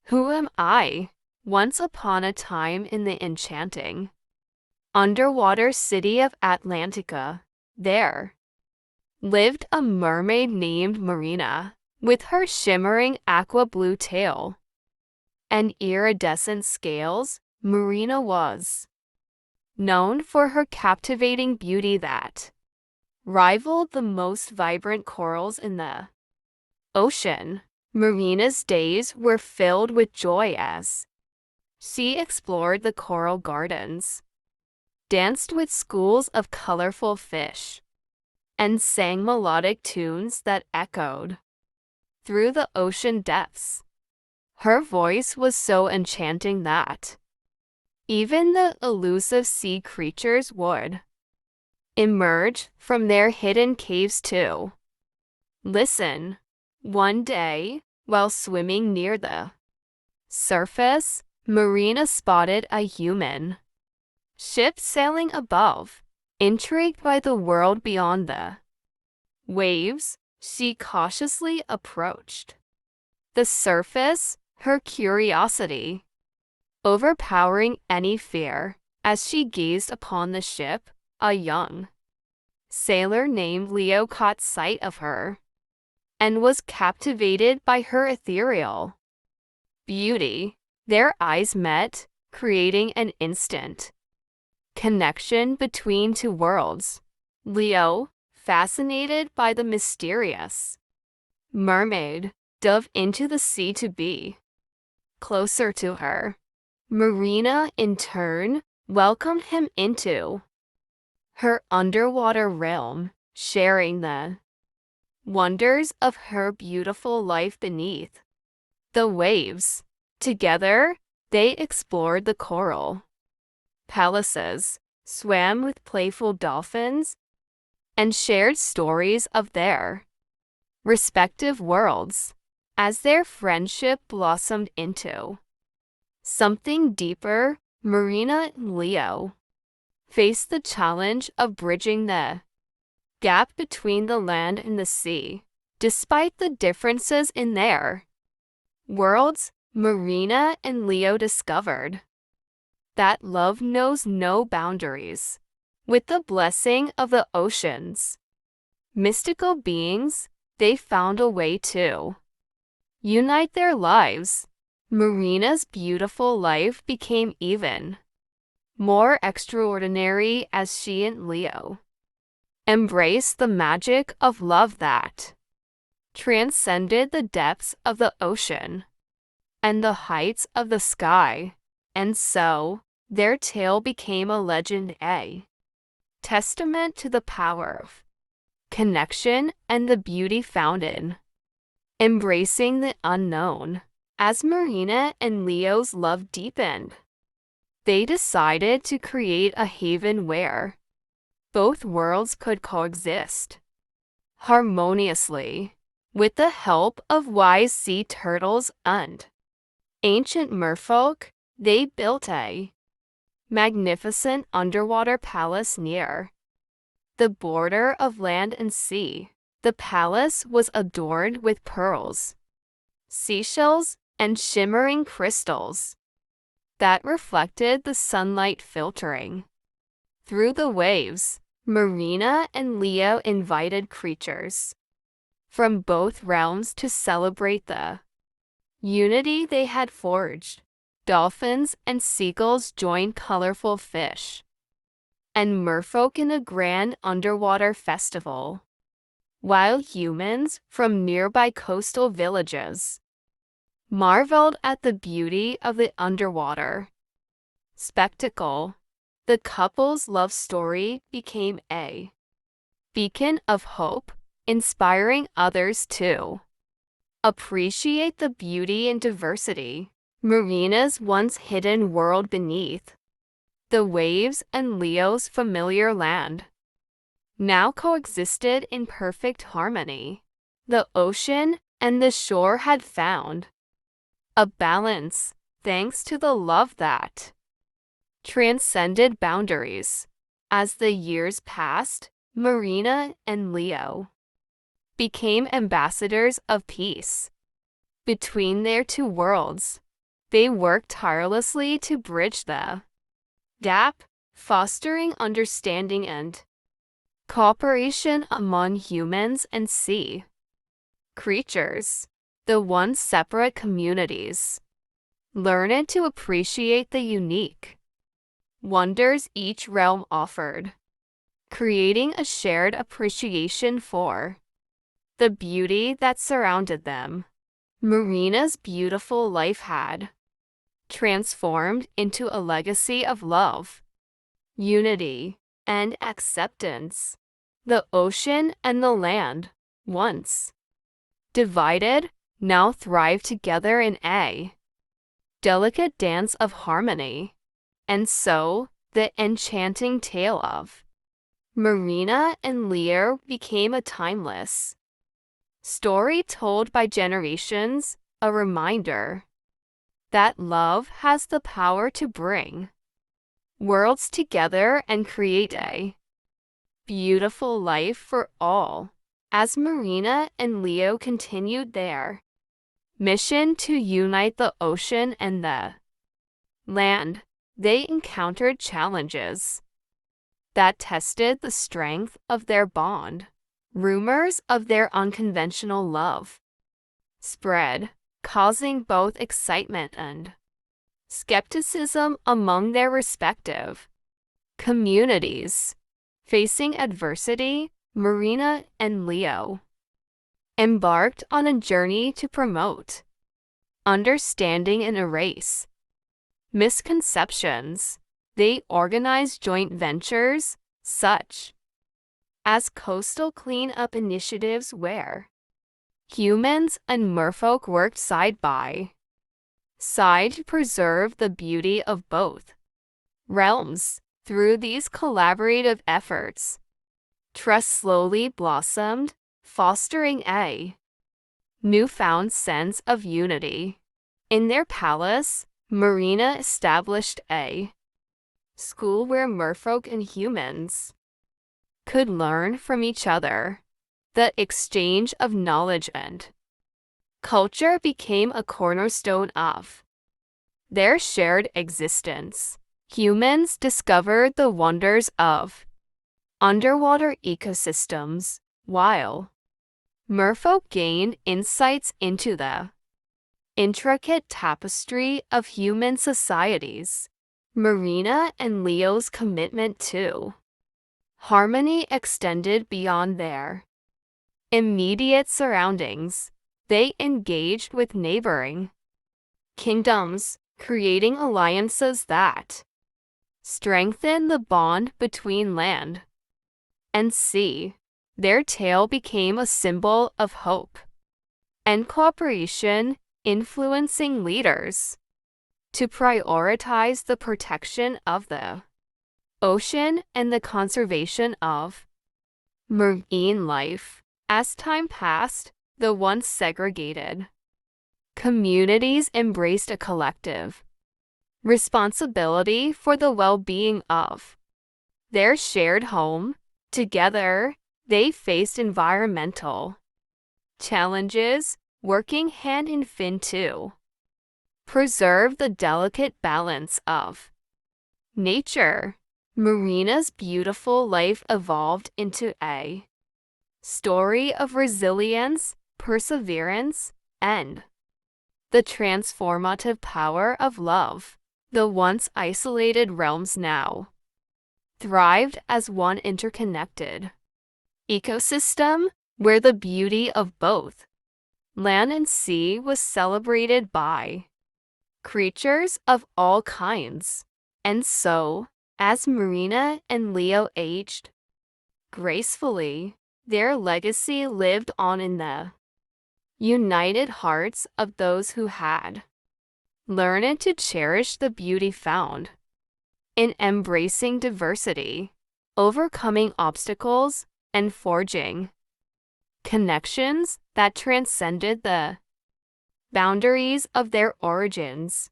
Who am I? Once upon a time in the enchanting underwater city of Atlantica, there lived a mermaid named Marina, with her shimmering aqua blue tail and iridescent scales. Marina was known for her captivating beauty that rivaled the most vibrant corals in the ocean. Marina's days were filled with joy as she explored the coral gardens, danced with schools of colorful fish, and sang melodic tunes that echoed through the ocean depths. Her voice was so enchanting that even the elusive sea creatures would emerge from their hidden caves to listen. One day, while swimming near the surface, Marina spotted a human ship sailing above. Intrigued by the world beyond the waves, she cautiously approached the surface, her curiosity overpowering any fear. As she gazed upon the ship, a young sailor named Leo caught sight of her and was captivated by her ethereal beauty. Their eyes met, creating an instant connection between two worlds. Leo, fascinated by the mysterious mermaid, dove into the sea to be closer to her. Marina, in turn, welcomed him into her underwater realm, sharing the wonders of her beautiful life beneath the waves. Together, they explored the coral palaces, swam with playful dolphins, and shared stories of their respective worlds. As their friendship blossomed into something deeper, Marina and Leo faced the challenge of bridging the gap between the land and the sea. Despite the differences in their worlds, Marina and Leo discovered that love knows no boundaries. With the blessing of the ocean's mystical beings, they found a way to unite their lives. Marina's beautiful life became even more extraordinary as she and Leo embraced the magic of love that transcended the depths of the ocean and the heights of the sky. And so, their tale became a legend, a testament to the power of connection and the beauty found in embracing the unknown. As Marina and Leo's love deepened, they decided to create a haven where both worlds could coexist harmoniously. With the help of wise sea turtles and ancient merfolk, they built a magnificent underwater palace near the border of land and sea. The palace was adorned with pearls, seashells, and shimmering crystals that reflected the sunlight filtering through the waves. Marina and Leo invited creatures from both realms to celebrate the unity they had forged. Dolphins and seagulls joined colorful fish and merfolk in a grand underwater festival, while humans from nearby coastal villages marveled at the beauty of the underwater spectacle. The couple's love story became a beacon of hope, inspiring others to appreciate the beauty and diversity. Marina's once hidden world beneath the waves and Leo's familiar land now coexisted in perfect harmony. The ocean and the shore had found a balance thanks to the love that transcended boundaries. As the years passed, Marina and Leo became ambassadors of peace between their two worlds. They worked tirelessly to bridge the gap, fostering understanding and cooperation among humans and sea creatures. The once separate communities learned to appreciate the unique wonders each realm offered, creating a shared appreciation for the beauty that surrounded them. Marina's beautiful life had transformed into a legacy of love, unity, and acceptance. The ocean and the land, once divided, now thrive together in a delicate dance of harmony. And so, the enchanting tale of Marina and Leo became a timeless story told by generations, a reminder that love has the power to bring worlds together and create a beautiful life for all. As Marina and Leo continued their mission to unite the ocean and the land, they encountered challenges that tested the strength of their bond. Rumors of their unconventional love spread, causing both excitement and skepticism among their respective communities. Facing adversity, Marina and Leo embarked on a journey to promote understanding and erase misconceptions. They organized joint ventures, such as coastal cleanup initiatives where humans and merfolk worked side by side to preserve the beauty of both realms. Through these collaborative efforts, trust slowly blossomed, fostering a newfound sense of unity. In their palace, Marina established a school where merfolk and humans could learn from each other. The exchange of knowledge and culture became a cornerstone of their shared existence. Humans discovered the wonders of underwater ecosystems, while merfolk gained insights into the intricate tapestry of human societies. Marina and Leo's commitment to harmony extended beyond their immediate surroundings. They engaged with neighboring kingdoms, creating alliances that strengthened the bond between land and sea. Their tale became a symbol of hope and cooperation, influencing leaders to prioritize the protection of the ocean and the conservation of marine life. As time passed, the once segregated communities embraced a collective responsibility for the well-being of their shared home. Together, they faced environmental challenges, working hand in hand to preserve the delicate balance of nature. Marina's beautiful life evolved into a story of resilience, perseverance, and the transformative power of love. The once isolated realms now thrived as one interconnected ecosystem where the beauty of both land and sea was celebrated by creatures of all kinds. And so, as Marina and Leo aged gracefully, their legacy lived on in the united hearts of those who had learned to cherish the beauty found in embracing diversity, overcoming obstacles, and forging connections that transcended the boundaries of their origins.